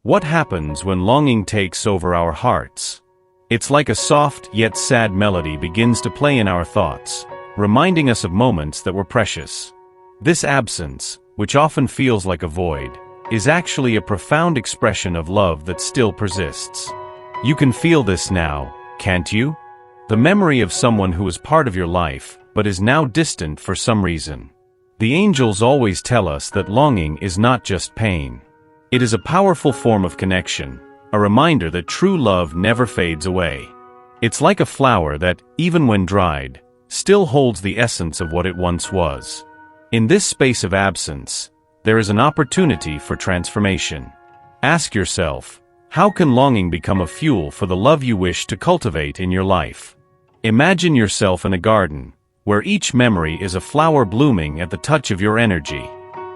What happens when longing takes over our hearts? It's like a soft yet sad melody begins to play in our thoughts, reminding us of moments that were precious. This absence, which often feels like a void, is actually a profound expression of love that still persists. You can feel this now, can't you? The memory of someone who was part of your life, but is now distant for some reason. The angels always tell us that longing is not just pain. It is a powerful form of connection, a reminder that true love never fades away. It's like a flower that, even when dried, still holds the essence of what it once was. In this space of absence, there is an opportunity for transformation. Ask yourself, how can longing become a fuel for the love you wish to cultivate in your life? Imagine yourself in a garden, where each memory is a flower blooming at the touch of your energy.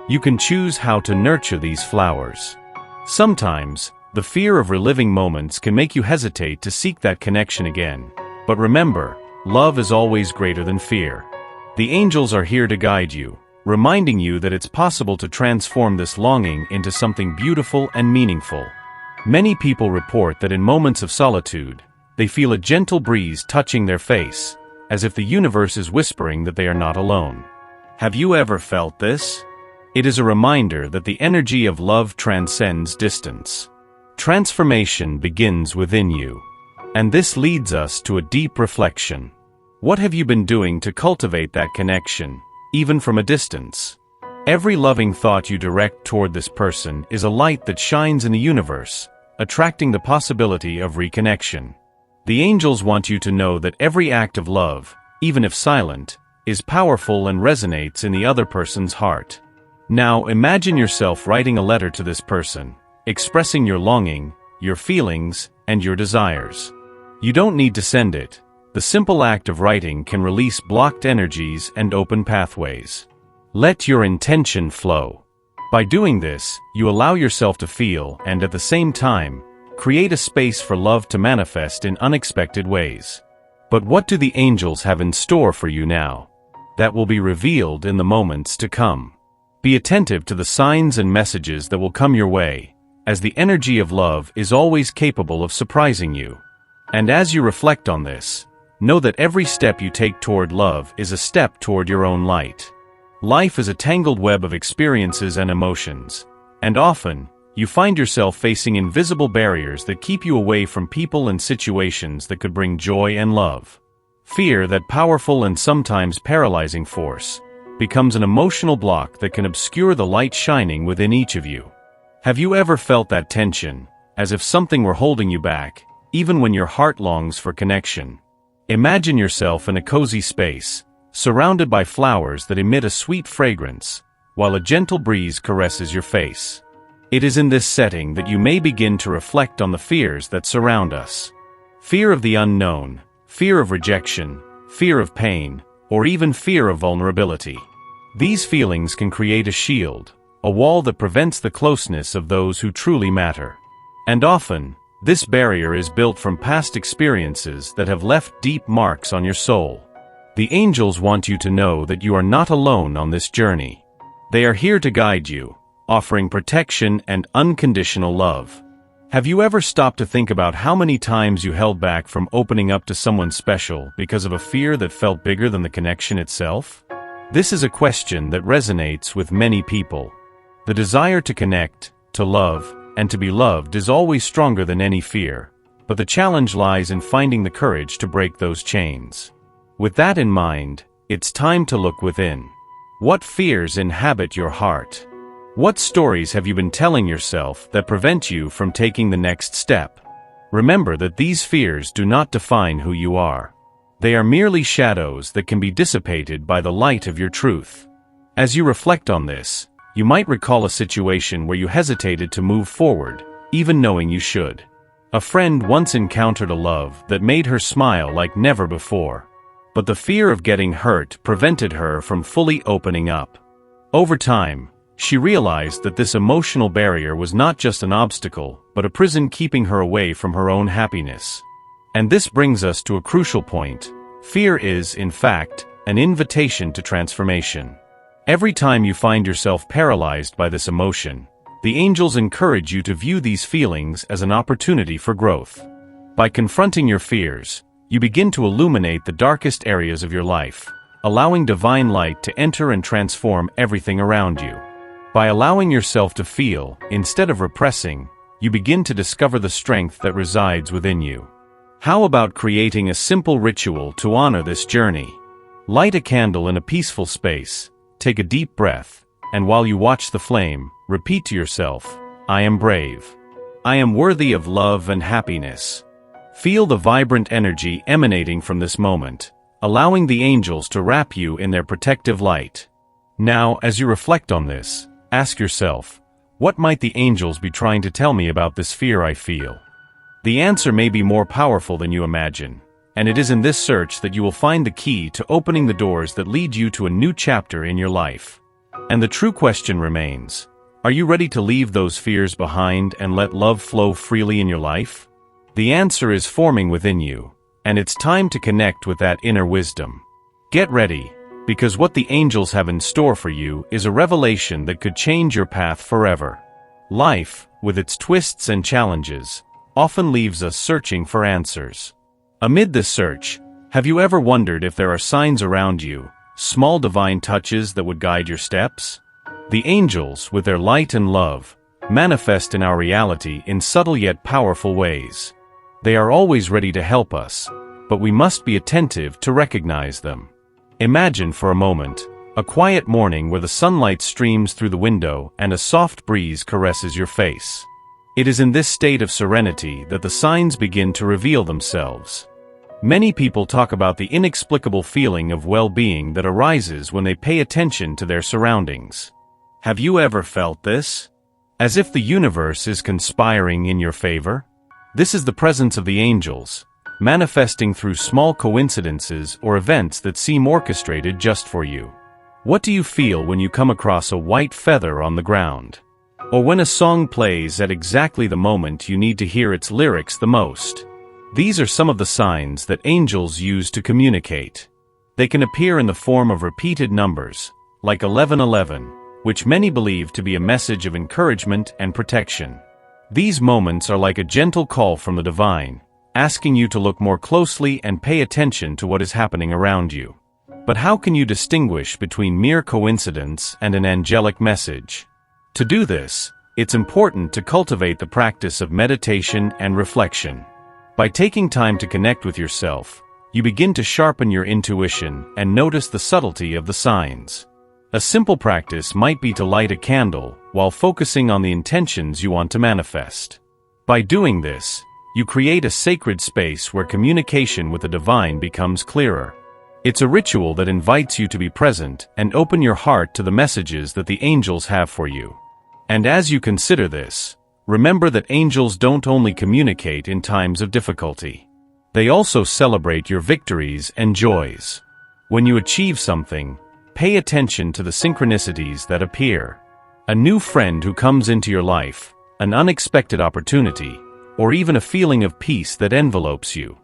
You can choose how to nurture these flowers. Sometimes, the fear of reliving moments can make you hesitate to seek that connection again. But remember, love is always greater than fear. The angels are here to guide you, reminding you that it's possible to transform this longing into something beautiful and meaningful. Many people report that in moments of solitude, they feel a gentle breeze touching their face, as if the universe is whispering that they are not alone. Have you ever felt this? It is a reminder that the energy of love transcends distance. Transformation begins within you. And this leads us to a deep reflection. What have you been doing to cultivate that connection, even from a distance? Every loving thought you direct toward this person is a light that shines in the universe, attracting the possibility of reconnection. The angels want you to know that every act of love, even if silent, is powerful and resonates in the other person's heart. Now imagine yourself writing a letter to this person, expressing your longing, your feelings, and your desires. You don't need to send it. The simple act of writing can release blocked energies and open pathways. Let your intention flow. By doing this, you allow yourself to feel and at the same time, create a space for love to manifest in unexpected ways. But what do the angels have in store for you now? That will be revealed in the moments to come. Be attentive to the signs and messages that will come your way, as the energy of love is always capable of surprising you. And as you reflect on this, know that every step you take toward love is a step toward your own light. Life is a tangled web of experiences and emotions, and often, you find yourself facing invisible barriers that keep you away from people and situations that could bring joy and love. Fear, that powerful and sometimes paralyzing force, becomes an emotional block that can obscure the light shining within each of you. Have you ever felt that tension, as if something were holding you back, even when your heart longs for connection? Imagine yourself in a cozy space, surrounded by flowers that emit a sweet fragrance, while a gentle breeze caresses your face. It is in this setting that you may begin to reflect on the fears that surround us. Fear of the unknown, fear of rejection, fear of pain, or even fear of vulnerability. These feelings can create a shield, a wall that prevents the closeness of those who truly matter. And often, this barrier is built from past experiences that have left deep marks on your soul. The angels want you to know that you are not alone on this journey. They are here to guide you, offering protection and unconditional love. Have you ever stopped to think about how many times you held back from opening up to someone special because of a fear that felt bigger than the connection itself? This is a question that resonates with many people. The desire to connect, to love, and to be loved is always stronger than any fear, but the challenge lies in finding the courage to break those chains. With that in mind, it's time to look within. What fears inhabit your heart? What stories have you been telling yourself that prevent you from taking the next step? Remember that these fears do not define who you are. They are merely shadows that can be dissipated by the light of your truth. As you reflect on this, you might recall a situation where you hesitated to move forward, even knowing you should. A friend once encountered a love that made her smile like never before, but the fear of getting hurt prevented her from fully opening up. Over time, she realized that this emotional barrier was not just an obstacle, but a prison keeping her away from her own happiness. And this brings us to a crucial point. Fear is, in fact, an invitation to transformation. Every time you find yourself paralyzed by this emotion, The angels encourage you to view these feelings as an opportunity for growth. By confronting your fears, you begin to illuminate the darkest areas of your life, allowing divine light to enter and transform everything around you. By allowing yourself to feel, instead of repressing, you begin to discover the strength that resides within you. How about creating a simple ritual to honor this journey? Light a candle in a peaceful space, take a deep breath, and while you watch the flame, repeat to yourself, "I am brave. I am worthy of love and happiness." Feel the vibrant energy emanating from this moment, allowing the angels to wrap you in their protective light. Now, as you reflect on this, ask yourself, what might the angels be trying to tell me about this fear I feel? The answer may be more powerful than you imagine, and it is in this search that you will find the key to opening the doors that lead you to a new chapter in your life. And the true question remains, are you ready to leave those fears behind and let love flow freely in your life? The answer is forming within you, and it's time to connect with that inner wisdom. Get ready, because what the angels have in store for you is a revelation that could change your path forever. Life, with its twists and challenges, often leaves us searching for answers. Amid this search, have you ever wondered if there are signs around you, small divine touches that would guide your steps? The angels, with their light and love, manifest in our reality in subtle yet powerful ways. They are always ready to help us, but we must be attentive to recognize them. Imagine for a moment, a quiet morning where the sunlight streams through the window and a soft breeze caresses your face. It is in this state of serenity that the signs begin to reveal themselves. Many people talk about the inexplicable feeling of well-being that arises when they pay attention to their surroundings. Have you ever felt this? As if the universe is conspiring in your favor? This is the presence of the angels, manifesting through small coincidences or events that seem orchestrated just for you. What do you feel when you come across a white feather on the ground? Or when a song plays at exactly the moment you need to hear its lyrics the most? These are some of the signs that angels use to communicate. They can appear in the form of repeated numbers, like 1111, which many believe to be a message of encouragement and protection. These moments are like a gentle call from the divine, asking you to look more closely and pay attention to what is happening around you. But how can you distinguish between mere coincidence and an angelic message? To do this, it's important to cultivate the practice of meditation and reflection. By taking time to connect with yourself, you begin to sharpen your intuition and notice the subtlety of the signs. A simple practice might be to light a candle while focusing on the intentions you want to manifest. By doing this, you create a sacred space where communication with the divine becomes clearer. It's a ritual that invites you to be present and open your heart to the messages that the angels have for you. And as you consider this, remember that angels don't only communicate in times of difficulty. They also celebrate your victories and joys. When you achieve something, pay attention to the synchronicities that appear. A new friend who comes into your life, an unexpected opportunity, or even a feeling of peace that envelopes you.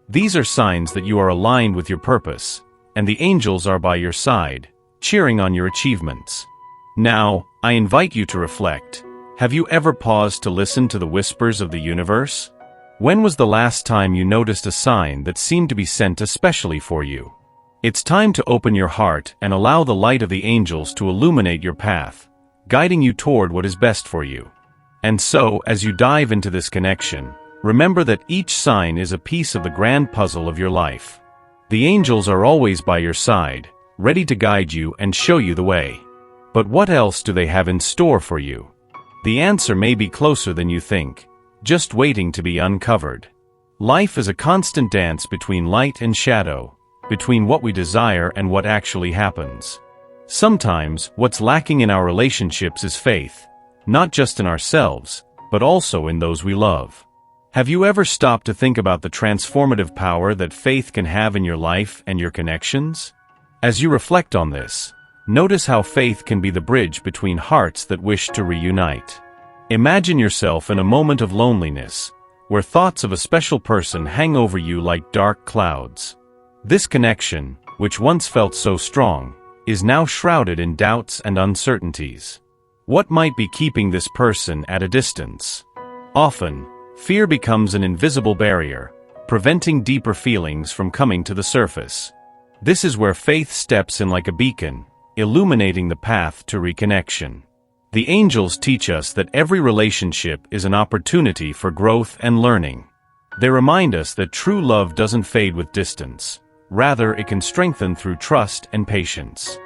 These are signs that you are aligned with your purpose, and the angels are by your side, cheering on your achievements. Now, I invite you to reflect. Have you ever paused to listen to the whispers of the universe? When was the last time you noticed a sign that seemed to be sent especially for you? It's time to open your heart and allow the light of the angels to illuminate your path, guiding you toward what is best for you. And so, as you dive into this connection, remember that each sign is a piece of the grand puzzle of your life. The angels are always by your side, ready to guide you and show you the way. But what else do they have in store for you? The answer may be closer than you think, just waiting to be uncovered. Life is a constant dance between light and shadow, between what we desire and what actually happens. Sometimes, what's lacking in our relationships is faith, not just in ourselves, but also in those we love. Have you ever stopped to think about the transformative power that faith can have in your life and your connections? As you reflect on this, notice how faith can be the bridge between hearts that wish to reunite. Imagine yourself in a moment of loneliness, where thoughts of a special person hang over you like dark clouds. This connection, which once felt so strong, is now shrouded in doubts and uncertainties. What might be keeping this person at a distance? Often, fear becomes an invisible barrier, preventing deeper feelings from coming to the surface. This is where faith steps in like a beacon, illuminating the path to reconnection. The angels teach us that every relationship is an opportunity for growth and learning. They remind us that true love doesn't fade with distance. Rather, it can strengthen through trust and patience.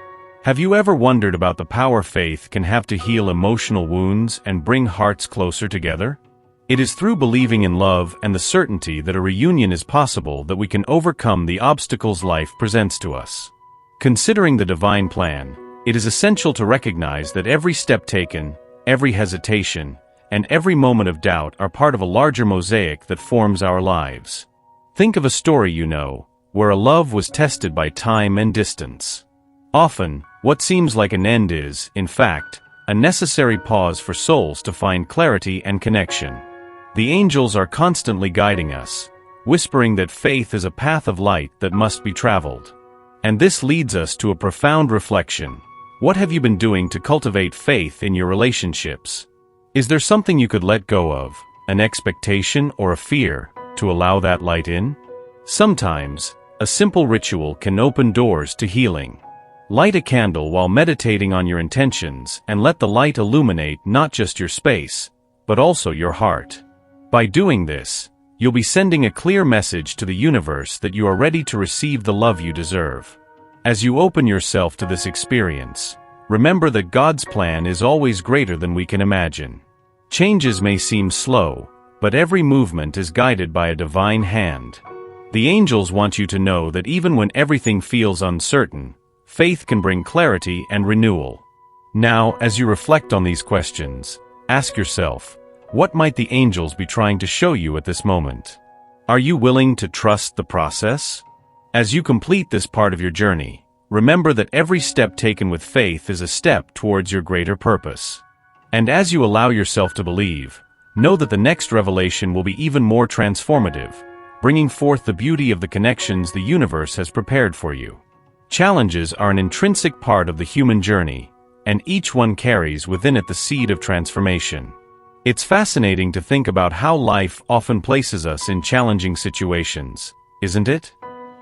Have you ever wondered about the power faith can have to heal emotional wounds and bring hearts closer together? It is through believing in love and the certainty that a reunion is possible that we can overcome the obstacles life presents to us. Considering the divine plan, it is essential to recognize that every step taken, every hesitation, and every moment of doubt are part of a larger mosaic that forms our lives. Think of a story you know, where a love was tested by time and distance. Often, what seems like an end is, in fact, a necessary pause for souls to find clarity and connection. The angels are constantly guiding us, whispering that faith is a path of light that must be traveled. And this leads us to a profound reflection. What have you been doing to cultivate faith in your relationships? Is there something you could let go of, an expectation or a fear, to allow that light in? Sometimes, a simple ritual can open doors to healing. Light a candle while meditating on your intentions and let the light illuminate not just your space, but also your heart. By doing this, you'll be sending a clear message to the universe that you are ready to receive the love you deserve. As you open yourself to this experience, remember that God's plan is always greater than we can imagine. Changes may seem slow, but every movement is guided by a divine hand. The angels want you to know that even when everything feels uncertain, faith can bring clarity and renewal. Now, as you reflect on these questions, ask yourself, what might the angels be trying to show you at this moment? Are you willing to trust the process? As you complete this part of your journey, remember that every step taken with faith is a step towards your greater purpose. And as you allow yourself to believe, know that the next revelation will be even more transformative, bringing forth the beauty of the connections the universe has prepared for you. Challenges are an intrinsic part of the human journey, and each one carries within it the seed of transformation. It's fascinating to think about how life often places us in challenging situations, isn't it?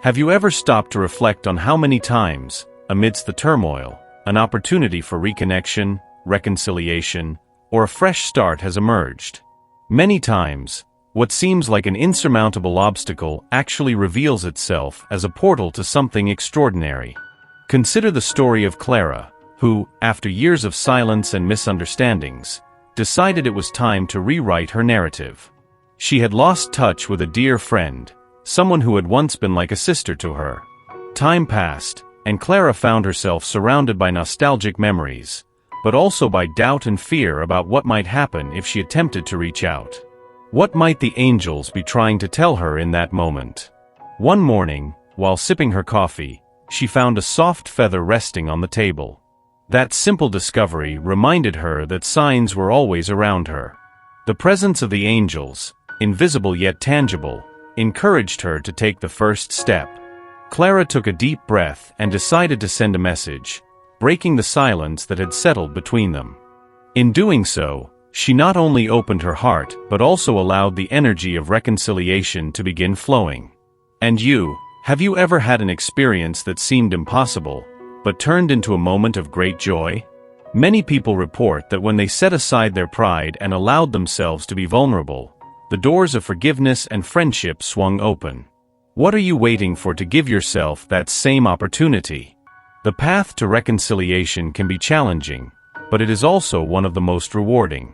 Have you ever stopped to reflect on how many times, amidst the turmoil, an opportunity for reconnection, reconciliation, or a fresh start has emerged? Many times, what seems like an insurmountable obstacle actually reveals itself as a portal to something extraordinary. Consider the story of Clara, who, after years of silence and misunderstandings, decided it was time to rewrite her narrative. She had lost touch with a dear friend, someone who had once been like a sister to her. Time passed, and Clara found herself surrounded by nostalgic memories, but also by doubt and fear about what might happen if she attempted to reach out. What might the angels be trying to tell her in that moment? One morning, while sipping her coffee, she found a soft feather resting on the table. That simple discovery reminded her that signs were always around her. The presence of the angels, invisible yet tangible, encouraged her to take the first step. Clara took a deep breath and decided to send a message, breaking the silence that had settled between them. In doing so, she not only opened her heart but also allowed the energy of reconciliation to begin flowing. And you, have you ever had an experience that seemed impossible, but turned into a moment of great joy? Many people report that when they set aside their pride and allowed themselves to be vulnerable, the doors of forgiveness and friendship swung open. What are you waiting for to give yourself that same opportunity? The path to reconciliation can be challenging, but it is also one of the most rewarding.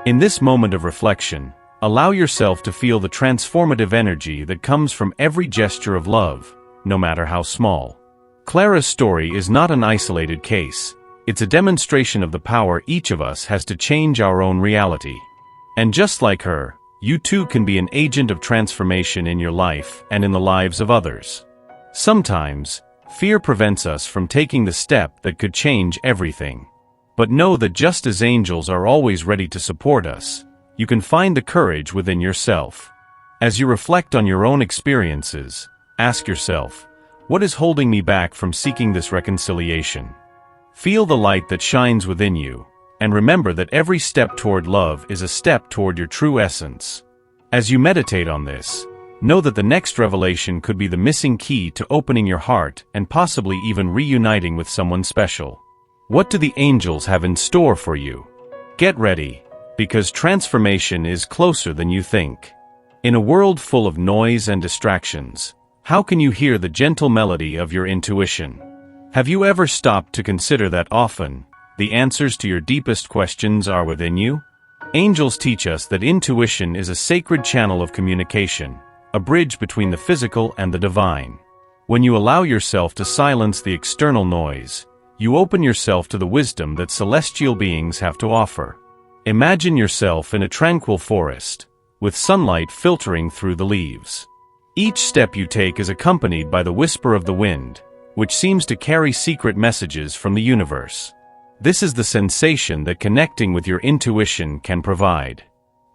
In this moment of reflection, allow yourself to feel the transformative energy that comes from every gesture of love, no matter how small. Clara's story is not an isolated case. It's a demonstration of the power each of us has to change our own reality. And just like her, you too can be an agent of transformation in your life and in the lives of others. Sometimes, fear prevents us from taking the step that could change everything. But know that just as angels are always ready to support us, you can find the courage within yourself. As you reflect on your own experiences, ask yourself, what is holding me back from seeking this reconciliation? Feel the light that shines within you, and remember that every step toward love is a step toward your true essence. As you meditate on this, know that the next revelation could be the missing key to opening your heart and possibly even reuniting with someone special. What do the angels have in store for you? Get ready, because transformation is closer than you think. In a world full of noise and distractions, how can you hear the gentle melody of your intuition? Have you ever stopped to consider that often, the answers to your deepest questions are within you? Angels teach us that intuition is a sacred channel of communication, a bridge between the physical and the divine. When you allow yourself to silence the external noise, you open yourself to the wisdom that celestial beings have to offer. Imagine yourself in a tranquil forest, with sunlight filtering through the leaves. Each step you take is accompanied by the whisper of the wind, which seems to carry secret messages from the universe. This is the sensation that connecting with your intuition can provide.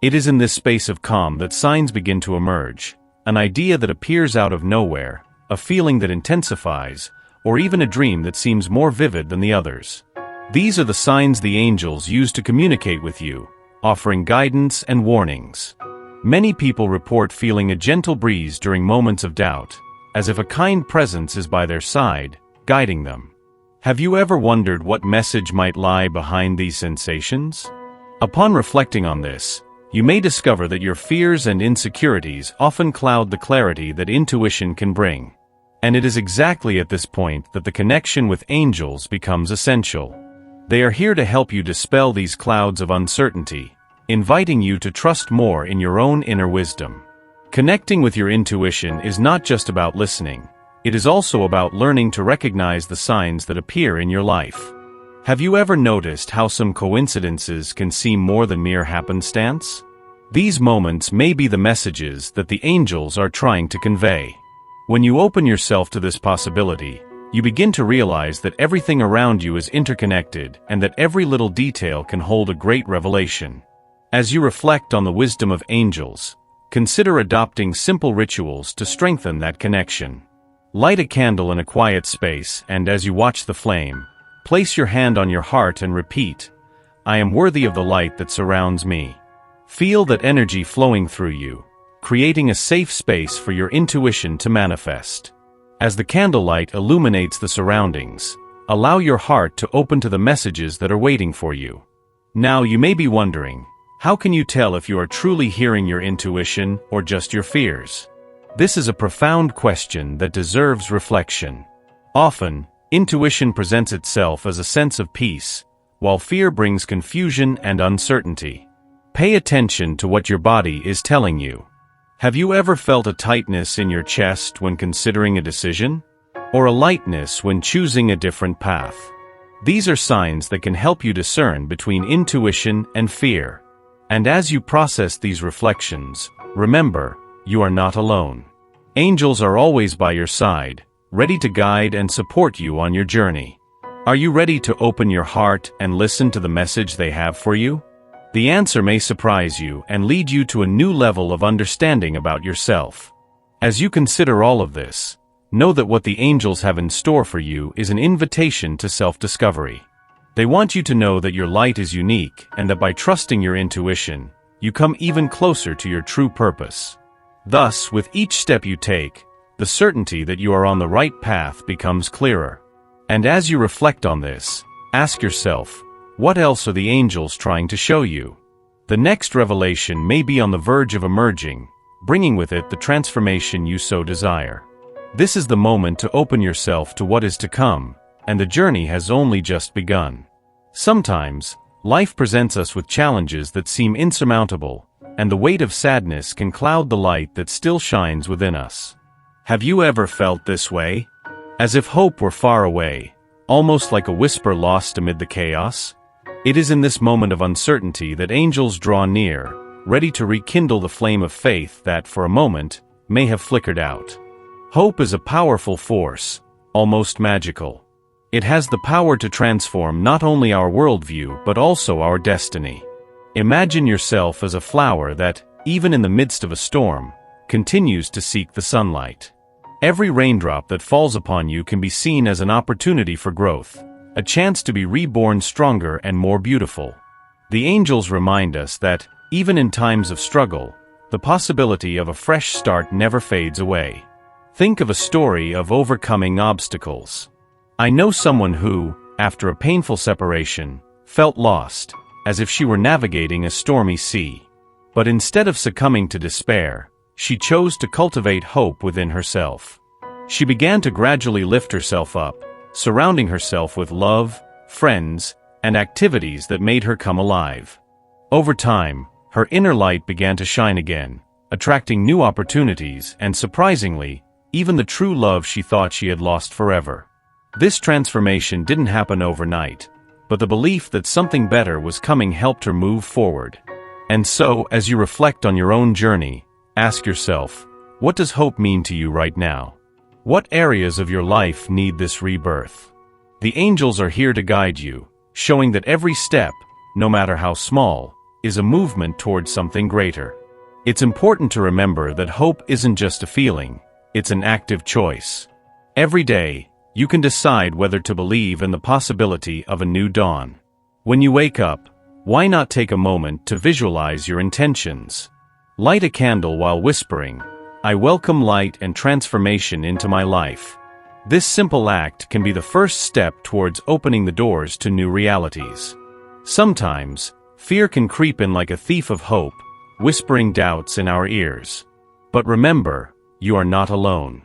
It is in this space of calm that signs begin to emerge, an idea that appears out of nowhere, a feeling that intensifies, or even a dream that seems more vivid than the others. These are the signs the angels use to communicate with you, offering guidance and warnings. Many people report feeling a gentle breeze during moments of doubt, as if a kind presence is by their side, guiding them. Have you ever wondered what message might lie behind these sensations? Upon reflecting on this, you may discover that your fears and insecurities often cloud the clarity that intuition can bring. And it is exactly at this point that the connection with angels becomes essential. They are here to help you dispel these clouds of uncertainty, inviting you to trust more in your own inner wisdom. Connecting with your intuition is not just about listening, it is also about learning to recognize the signs that appear in your life. Have you ever noticed how some coincidences can seem more than mere happenstance? These moments may be the messages that the angels are trying to convey. When you open yourself to this possibility, you begin to realize that everything around you is interconnected and that every little detail can hold a great revelation. As you reflect on the wisdom of angels, consider adopting simple rituals to strengthen that connection. Light a candle in a quiet space, and as you watch the flame, place your hand on your heart and repeat, "I am worthy of the light that surrounds me." Feel that energy flowing through you, creating a safe space for your intuition to manifest. As the candlelight illuminates the surroundings, allow your heart to open to the messages that are waiting for you. Now you may be wondering, how can you tell if you are truly hearing your intuition or just your fears? This is a profound question that deserves reflection. Often, intuition presents itself as a sense of peace, while fear brings confusion and uncertainty. Pay attention to what your body is telling you. Have you ever felt a tightness in your chest when considering a decision? Or a lightness when choosing a different path? These are signs that can help you discern between intuition and fear. And as you process these reflections, remember, you are not alone. Angels are always by your side, ready to guide and support you on your journey. Are you ready to open your heart and listen to the message they have for you? The answer may surprise you and lead you to a new level of understanding about yourself. As you consider all of this, know that what the angels have in store for you is an invitation to self-discovery. They want you to know that your light is unique and that by trusting your intuition, you come even closer to your true purpose. Thus, with each step you take, the certainty that you are on the right path becomes clearer. And as you reflect on this, ask yourself, what else are the angels trying to show you? The next revelation may be on the verge of emerging, bringing with it the transformation you so desire. This is the moment to open yourself to what is to come, and the journey has only just begun. Sometimes, life presents us with challenges that seem insurmountable, and the weight of sadness can cloud the light that still shines within us. Have you ever felt this way? As if hope were far away, almost like a whisper lost amid the chaos? It is in this moment of uncertainty that angels draw near, ready to rekindle the flame of faith that, for a moment, may have flickered out. Hope is a powerful force, almost magical. It has the power to transform not only our worldview but also our destiny. Imagine yourself as a flower that, even in the midst of a storm, continues to seek the sunlight. Every raindrop that falls upon you can be seen as an opportunity for growth, a chance to be reborn stronger and more beautiful. The angels remind us that, even in times of struggle, the possibility of a fresh start never fades away. Think of a story of overcoming obstacles. I know someone who, after a painful separation, felt lost, as if she were navigating a stormy sea. But instead of succumbing to despair, she chose to cultivate hope within herself. She began to gradually lift herself up, surrounding herself with love, friends, and activities that made her come alive. Over time, her inner light began to shine again, attracting new opportunities and, surprisingly, even the true love she thought she had lost forever. This transformation didn't happen overnight, but the belief that something better was coming helped her move forward. And so, as you reflect on your own journey, ask yourself, what does hope mean to you right now? What areas of your life need this rebirth? The angels are here to guide you, showing that every step, no matter how small, is a movement towards something greater. It's important to remember that hope isn't just a feeling, it's an active choice. Every day, you can decide whether to believe in the possibility of a new dawn. When you wake up, why not take a moment to visualize your intentions? Light a candle while whispering, "I welcome light and transformation into my life." This simple act can be the first step towards opening the doors to new realities. Sometimes, fear can creep in like a thief of hope, whispering doubts in our ears. But remember, you are not alone.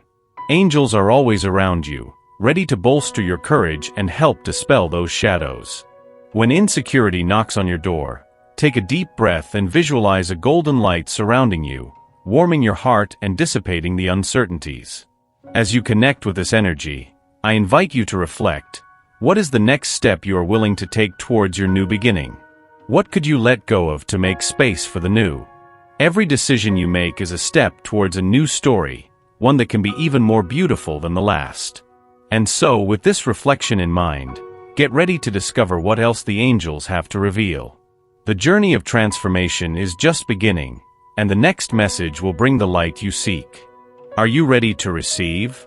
Angels are always around you, ready to bolster your courage and help dispel those shadows. When insecurity knocks on your door, take a deep breath and visualize a golden light surrounding you, warming your heart and dissipating the uncertainties. As you connect with this energy, I invite you to reflect, what is the next step you are willing to take towards your new beginning? What could you let go of to make space for the new? Every decision you make is a step towards a new story, one that can be even more beautiful than the last. And so, with this reflection in mind, get ready to discover what else the angels have to reveal. The journey of transformation is just beginning, and the next message will bring the light you seek. Are you ready to receive?